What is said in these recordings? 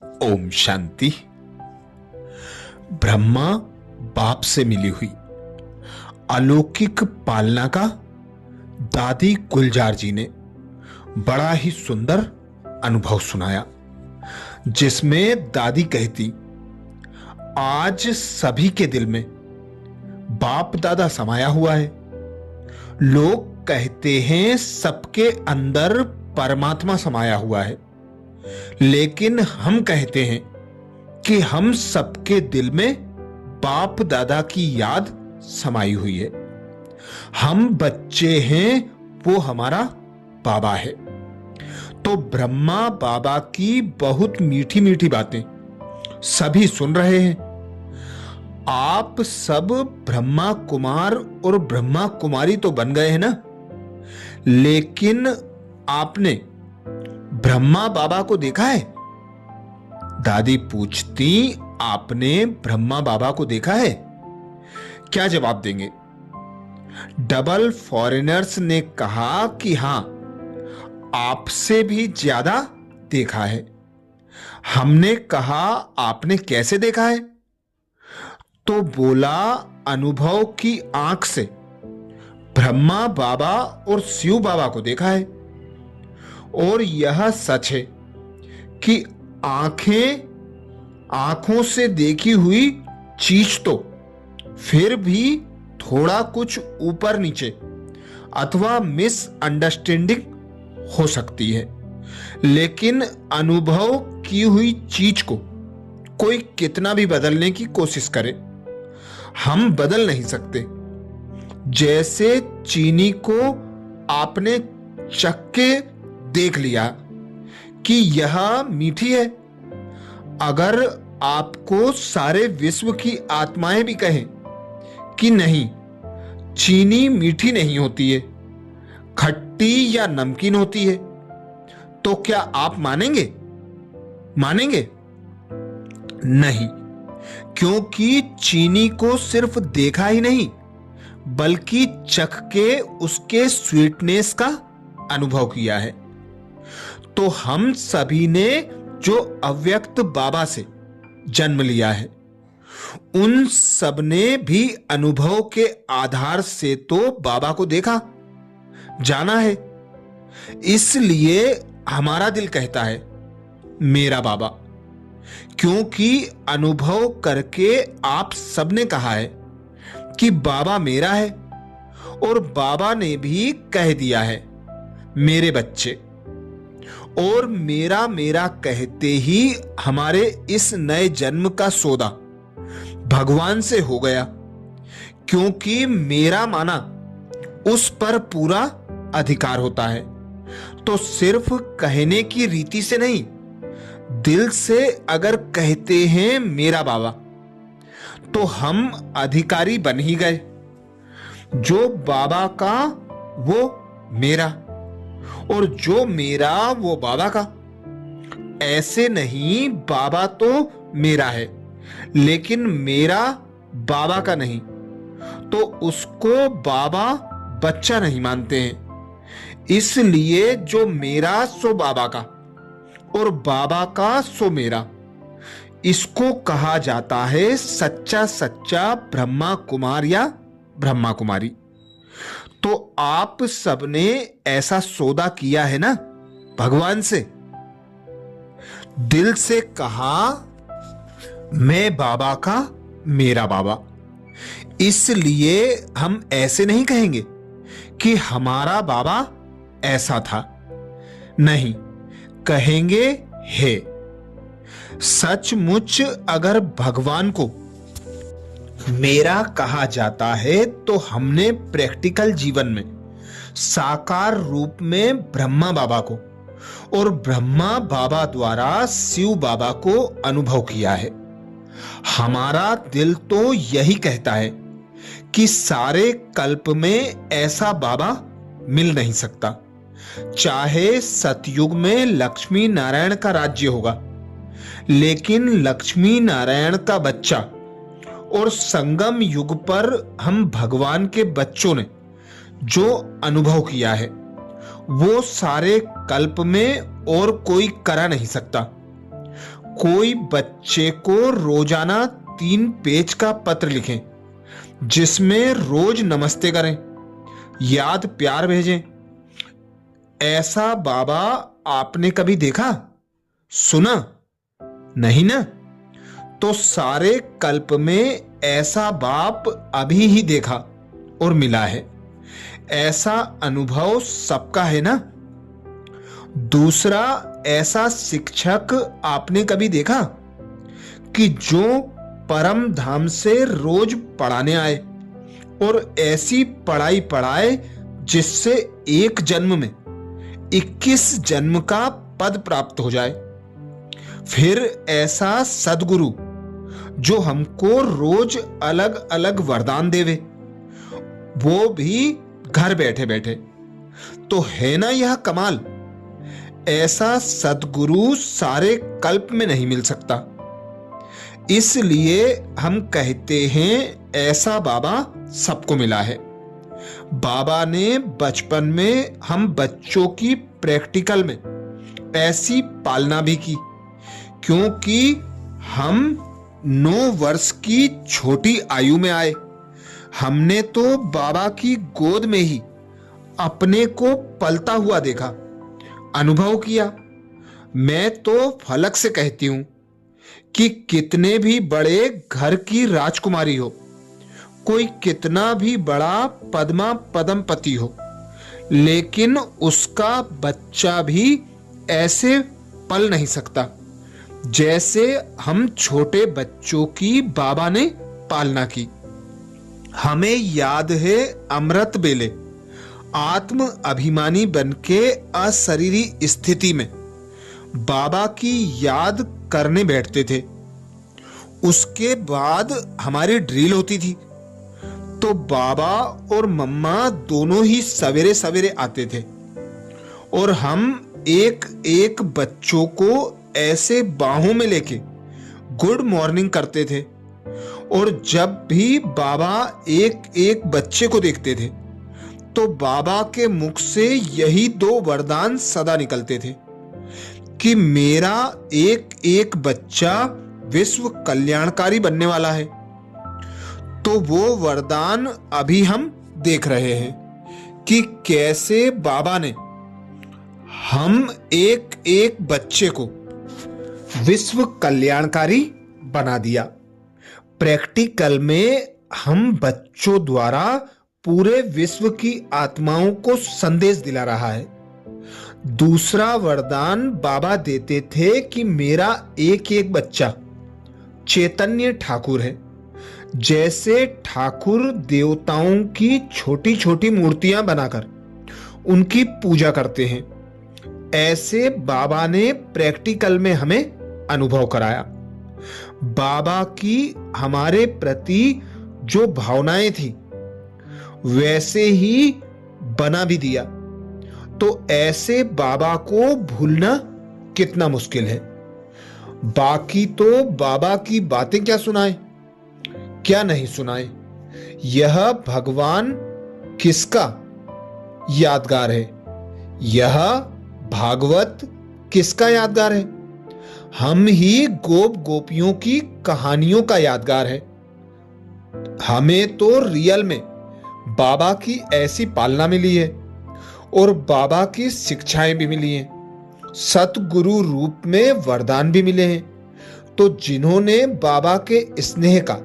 ओम शांति। ब्रह्मा बाप से मिली हुई अलौकिक पालना का दादी गुलजार जी ने बड़ा ही सुंदर अनुभव सुनाया, जिसमें दादी कहती, आज सभी के दिल में बाप दादा समाया हुआ है। लोग कहते हैं सबके अंदर परमात्मा समाया हुआ है, लेकिन हम कहते हैं कि हम सबके दिल में बाप दादा की याद समाई हुई है। हम बच्चे हैं, वो हमारा बाबा है। तो ब्रह्मा बाबा की बहुत मीठी मीठी बातें सभी सुन रहे हैं। आप सब ब्रह्मा कुमार और ब्रह्मा कुमारी तो बन गए हैं ना, लेकिन आपने ब्रह्मा बाबा को देखा है? दादी पूछती, आपने ब्रह्मा बाबा को देखा है? क्या जवाब देंगे? डबल फॉरेनर्स ने कहा कि हां, आपसे भी ज्यादा देखा है। हमने कहा, आपने कैसे देखा है? तो बोला, अनुभव की आंख से ब्रह्मा बाबा और शिव बाबा को देखा है। और यह सच है कि आंखों से देखी हुई चीज तो फिर भी थोड़ा कुछ ऊपर नीचे अथवा मिसअंडरस्टैंडिंग हो सकती है, लेकिन अनुभव की हुई चीज को कोई कितना भी बदलने की कोशिश करे, हम बदल नहीं सकते। जैसे चीनी को आपने चख के देख लिया कि यह मीठी है। अगर आपको सारे विश्व की आत्माएं भी कहें कि नहीं, चीनी मीठी नहीं होती है, खट्टी या नमकीन होती है, तो क्या आप मानेंगे? मानेंगे नहीं, क्योंकि चीनी को सिर्फ देखा ही नहीं, बल्कि चख के उसके स्वीटनेस का अनुभव किया है। तो हम सभी ने जो अव्यक्त बाबा से जन्म लिया है, उन सब ने भी अनुभव के आधार से तो बाबा को देखा, जाना है। इसलिए हमारा दिल कहता है मेरा बाबा, क्योंकि अनुभव करके आप सबने कहा है कि बाबा मेरा है, और बाबा ने भी कह दिया है मेरे बच्चे। और मेरा मेरा कहते ही हमारे इस नए जन्म का सौदा भगवान से हो गया, क्योंकि मेरा माना उस पर पूरा अधिकार होता है। तो सिर्फ कहने की रीति से नहीं, दिल से अगर कहते हैं मेरा बाबा, तो हम अधिकारी बन ही गए। जो बाबा का वो मेरा, और जो मेरा वो बाबा का। ऐसे नहीं, बाबा तो मेरा है, लेकिन मेरा बाबा का नहीं, तो उसको बाबा बच्चा नहीं मानते हैं। इसलिए जो मेरा सो बाबा का, और बाबा का सो मेरा, इसको कहा जाता है सच्चा सच्चा ब्रह्मा कुमार या ब्रह्मा कुमारी। तो आप सबने ऐसा सौदा किया है ना भगवान से, दिल से कहा मैं बाबा का मेरा बाबा। इसलिए हम ऐसे नहीं कहेंगे कि हमारा बाबा ऐसा था, नहीं, कहेंगे है। सचमुच अगर भगवान को मेरा कहा जाता है, तो हमने प्रैक्टिकल जीवन में साकार रूप में ब्रह्मा बाबा को और ब्रह्मा बाबा द्वारा शिव बाबा को अनुभव किया है। हमारा दिल तो यही कहता है कि सारे कल्प में ऐसा बाबा मिल नहीं सकता। चाहे सतयुग में लक्ष्मी नारायण का राज्य होगा, लेकिन लक्ष्मी नारायण का बच्चा और संगम युग पर हम भगवान के बच्चों ने जो अनुभव किया है, वो सारे कल्प में और कोई करा नहीं सकता। कोई बच्चे को रोजाना 3 पेज का पत्र लिखें जिसमें रोज नमस्ते करें, याद प्यार भेजें। ऐसा बाबा आपने कभी देखा, सुना? नहीं ना? तो सारे कल्प में ऐसा बाप अभी ही देखा और मिला है। ऐसा अनुभव सबका है ना? दूसरा, ऐसा शिक्षक आपने कभी देखा कि जो परम धाम से रोज पढ़ाने आए और ऐसी पढ़ाई पढ़ाए जिससे एक जन्म में 21 जन्म का पद प्राप्त हो जाए। फिर ऐसा सद्गुरु जो हमको रोज अलग अलग वरदान देवे, वो भी घर बैठे बैठे। तो है ना यह कमाल? ऐसा सद्गुरु सारे कल्प में नहीं मिल सकता। इसलिए हम कहते हैं ऐसा बाबा सबको मिला है। बाबा ने बचपन में हम बच्चों की प्रैक्टिकल में ऐसी पालना भी की, क्योंकि हम 9 वर्ष की छोटी आयु में आए। हमने तो बाबा की गोद में ही अपने को पलता हुआ देखा, अनुभव किया। मैं तो फलक से कहती हूं कि कितने भी बड़े घर की राजकुमारी हो, कोई कितना भी बड़ा पद्मा पद्मपति हो, लेकिन उसका बच्चा भी ऐसे पल नहीं सकता जैसे हम छोटे बच्चों की बाबा ने पालना की। हमें याद है अमृत बेले आत्म अभिमानी बनके अशरीरी स्थिति में बाबा की याद करने बैठते थे। उसके बाद हमारी ड्रिल होती थी तो बाबा और मम्मा दोनों ही सवेरे सवेरे आते थे और हम एक एक बच्चों को ऐसे बाहों में लेके गुड मॉर्निंग करते थे। और जब भी बाबा एक एक बच्चे को देखते थे तो बाबा के मुख से यही 2 वरदान सदा निकलते थे कि मेरा एक एक बच्चा विश्व कल्याणकारी बनने वाला है। तो वो वरदान अभी हम देख रहे हैं कि कैसे बाबा ने हम एक एक बच्चे को विश्व कल्याणकारी बना दिया। प्रैक्टिकल में हम बच्चों द्वारा पूरे विश्व की आत्माओं को संदेश दिला रहा है। दूसरा वरदान बाबा देते थे कि मेरा एक एक बच्चा चैतन्य ठाकुर है। जैसे ठाकुर देवताओं की छोटी छोटी मूर्तियां बनाकर उनकी पूजा करते हैं, ऐसे बाबा ने प्रैक्टिकल में हमें अनुभव कराया। बाबा की हमारे प्रति जो भावनाएं थी वैसे ही बना भी दिया। तो ऐसे बाबा को भूलना कितना मुश्किल है। बाकी तो बाबा की बातें क्या सुनाए, क्या नहीं सुनाए। यह भगवान किसका यादगार है, यह भागवत किसका यादगार है? हम ही गोप गोपियों की कहानियों का यादगार है। हमें तो रियल में बाबा की ऐसी पालना मिली है और बाबा की शिक्षाएं भी मिली हैं, सतगुरु रूप में वरदान भी मिले हैं। तो जिन्होंने बाबा के स्नेह का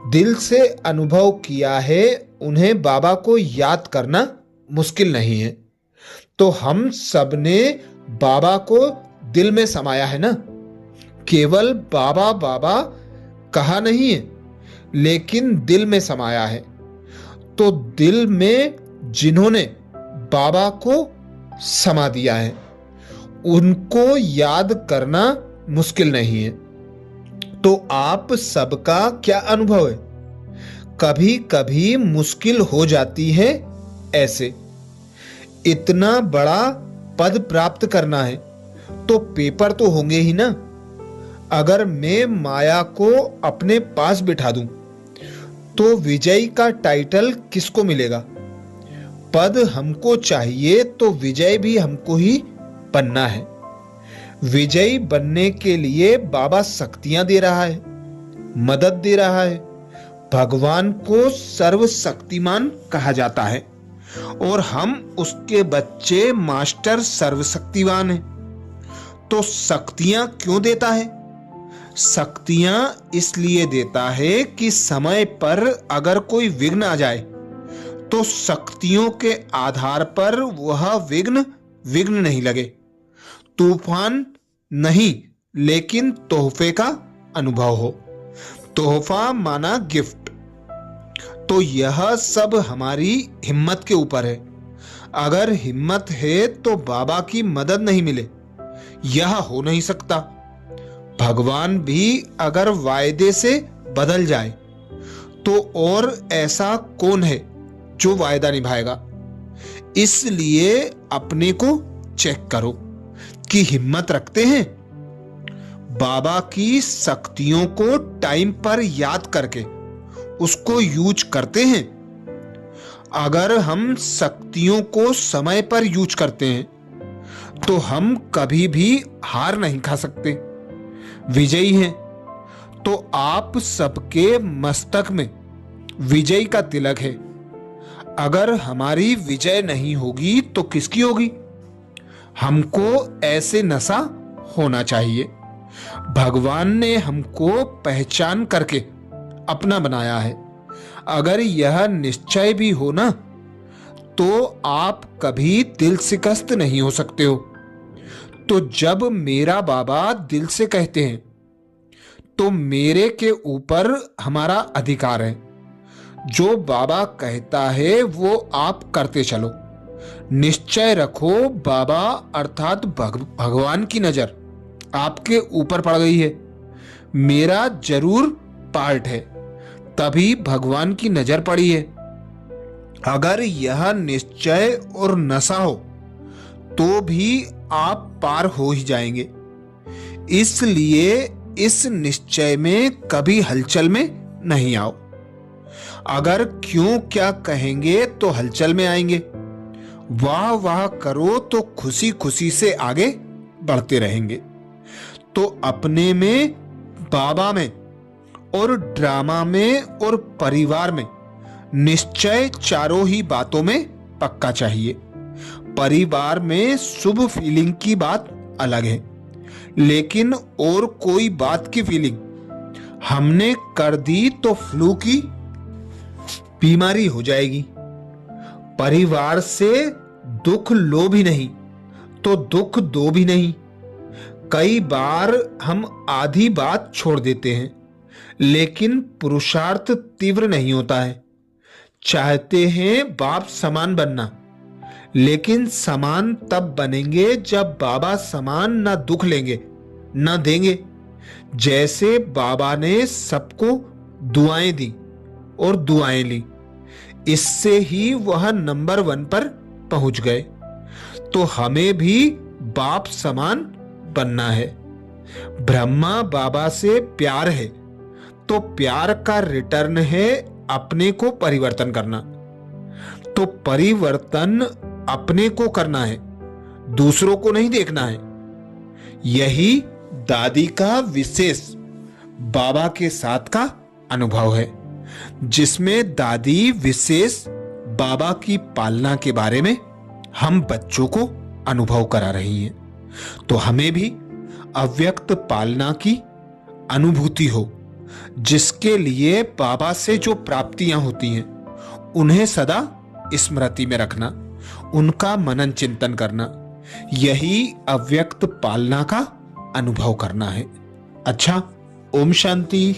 दिल से अनुभव किया है, उन्हें बाबा को याद करना मुश्किल नहीं है। तो हम सब ने बाबा को दिल में समाया है ना। केवल बाबा बाबा कहा नहीं है, लेकिन दिल में समाया है। तो दिल में जिन्होंने बाबा को समा दिया है, उनको याद करना मुश्किल नहीं है। तो आप सबका क्या अनुभव है? कभी कभी मुश्किल हो जाती है ऐसे। इतना बड़ा पद प्राप्त करना है तो पेपर तो होंगे ही ना। अगर मैं माया को अपने पास बिठा दूं तो विजय का टाइटल किसको मिलेगा? पद हमको चाहिए तो विजय भी हमको ही बनना है। विजयी बनने के लिए बाबा शक्तियां दे रहा है, मदद दे रहा है। भगवान को सर्वशक्तिमान कहा जाता है और हम उसके बच्चे मास्टर सर्वशक्तिवान हैं। तो शक्तियां क्यों देता है? शक्तियां इसलिए देता है कि समय पर अगर कोई विघ्न आ जाए तो शक्तियों के आधार पर वह विघ्न नहीं लगे। तूफान नहीं, लेकिन तोहफे का अनुभव हो। तोहफा माना गिफ्ट। तो यह सब हमारी हिम्मत के ऊपर है। अगर हिम्मत है तो बाबा की मदद नहीं मिले, यह हो नहीं सकता। भगवान भी अगर वायदे से बदल जाए तो और ऐसा कौन है जो वायदा निभाएगा? इसलिए अपने को चेक करो कि हिम्मत रखते हैं। बाबा की शक्तियों को टाइम पर याद करके उसको यूज करते हैं। अगर हम शक्तियों को समय पर यूज करते हैं तो हम कभी भी हार नहीं खा सकते, विजयी हैं। तो आप सबके मस्तक में विजय का तिलक है। अगर हमारी विजय नहीं होगी तो किसकी होगी? हमको ऐसे नशा होना चाहिए। भगवान ने हमको पहचान करके अपना बनाया है। अगर यह निश्चय भी हो ना तो आप कभी दिल शिकस्त नहीं हो सकते हो। तो जब मेरा बाबा दिल से कहते हैं तो मेरे के ऊपर हमारा अधिकार है। जो बाबा कहता है वो आप करते चलो। निश्चय रखो, बाबा अर्थात भगवान की नजर आपके ऊपर पड़ गई है। मेरा जरूर पार्ट है, तभी भगवान की नजर पड़ी है। अगर यह निश्चय और नशा हो तो भी आप पार हो ही जाएंगे। इसलिए इस निश्चय में कभी हलचल में नहीं आओ। अगर क्यों क्या कहेंगे तो हलचल में आएंगे। वाह वाह करो तो खुशी खुशी से आगे बढ़ते रहेंगे। तो अपने में, बाबा में और ड्रामा में और परिवार में निश्चय चारों ही बातों में पक्का चाहिए। परिवार में शुभ फीलिंग की बात अलग है, लेकिन और कोई बात की फीलिंग हमने कर दी तो फ्लू की बीमारी हो जाएगी। परिवार से दुख लो भी नहीं तो दुख दो भी नहीं। कई बार हम आधी बात छोड़ देते हैं, लेकिन पुरुषार्थ तीव्र नहीं होता है। चाहते हैं बाप समान बनना, लेकिन समान तब बनेंगे जब बाबा समान ना दुख लेंगे ना देंगे। जैसे बाबा ने सबको दुआएं दी और दुआएं ली, इससे ही वह नंबर 1 पर पहुंच गए। तो हमें भी बाप समान बनना है। ब्रह्मा बाबा से प्यार है तो प्यार का रिटर्न है अपने को परिवर्तन करना। तो परिवर्तन अपने को करना है, दूसरों को नहीं देखना है। यही दादी का विशेष बाबा के साथ का अनुभव है, जिसमें दादी विशेष बाबा की पालना के बारे में हम बच्चों को अनुभव करा रही हैं। तो हमें भी अव्यक्त पालना की अनुभूति हो, जिसके लिए बाबा से जो प्राप्तियां होती हैं उन्हें सदा स्मृति में रखना, उनका मनन चिंतन करना, यही अव्यक्त पालना का अनुभव करना है। अच्छा, ओम शांति।